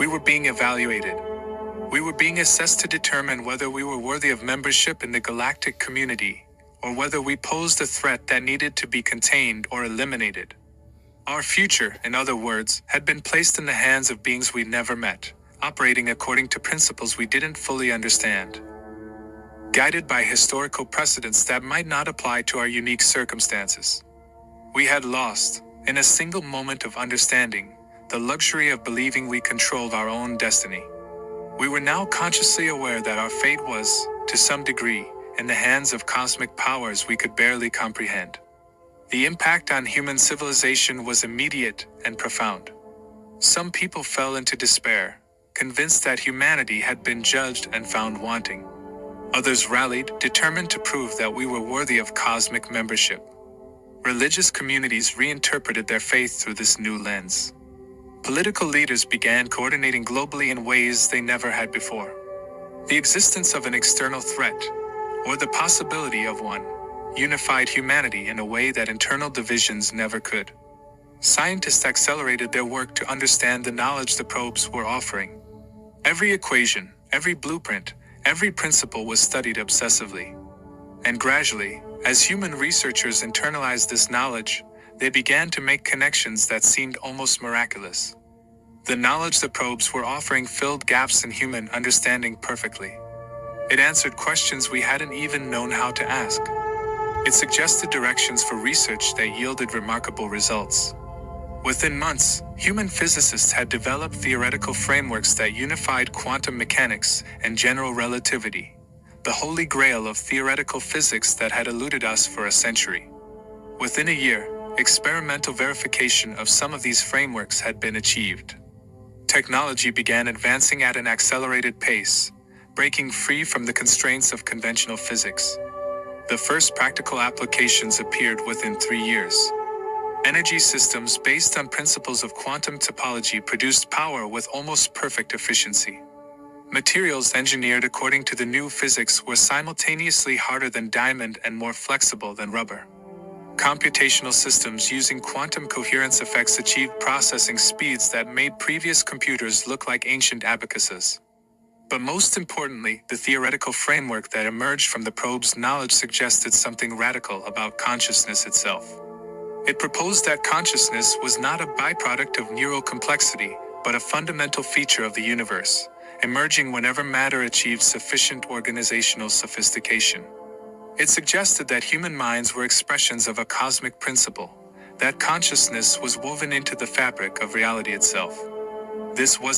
were being evaluated. We were being assessed to determine whether we were worthy of membership in the galactic community, or whether we posed a threat that needed to be contained or eliminated. Our future, in other words, had been placed in the hands of beings we never met, operating according to principles we didn't fully understand. Guided by historical precedents that might not apply to our unique circumstances. We had lost, in a single moment of understanding, the luxury of believing we controlled our own destiny. We were now consciously aware that our fate was, to some degree, in the hands of cosmic powers we could barely comprehend. The impact on human civilization was immediate and profound. Some people fell into despair, convinced that humanity had been judged and found wanting. Others rallied, determined to prove that we were worthy of cosmic membership. Religious communities reinterpreted their faith through this new lens. Political leaders began coordinating globally in ways they never had before. The existence of an external threat, or the possibility of one, unified humanity in a way that internal divisions never could. Scientists accelerated their work to understand the knowledge the probes were offering. Every equation, every blueprint, every principle was studied obsessively. And gradually, as human researchers internalized this knowledge, they began to make connections that seemed almost miraculous. The knowledge the probes were offering filled gaps in human understanding perfectly. It answered questions we hadn't even known how to ask. It suggested directions for research that yielded remarkable results. Within months, human physicists had developed theoretical frameworks that unified quantum mechanics and general relativity, the holy grail of theoretical physics that had eluded us for a century. Within a year, experimental verification of some of these frameworks had been achieved. Technology began advancing at an accelerated pace, breaking free from the constraints of conventional physics. The first practical applications appeared within 3 years. Energy systems based on principles of quantum topology produced power with almost perfect efficiency. Materials engineered according to the new physics were simultaneously harder than diamond and more flexible than rubber. Computational systems using quantum coherence effects achieved processing speeds that made previous computers look like ancient abacuses. But most importantly, the theoretical framework that emerged from the probe's knowledge suggested something radical about consciousness itself. It proposed that consciousness was not a byproduct of neural complexity, but a fundamental feature of the universe, emerging whenever matter achieves sufficient organizational sophistication. It suggested that human minds were expressions of a cosmic principle, that consciousness was woven into the fabric of reality itself. This was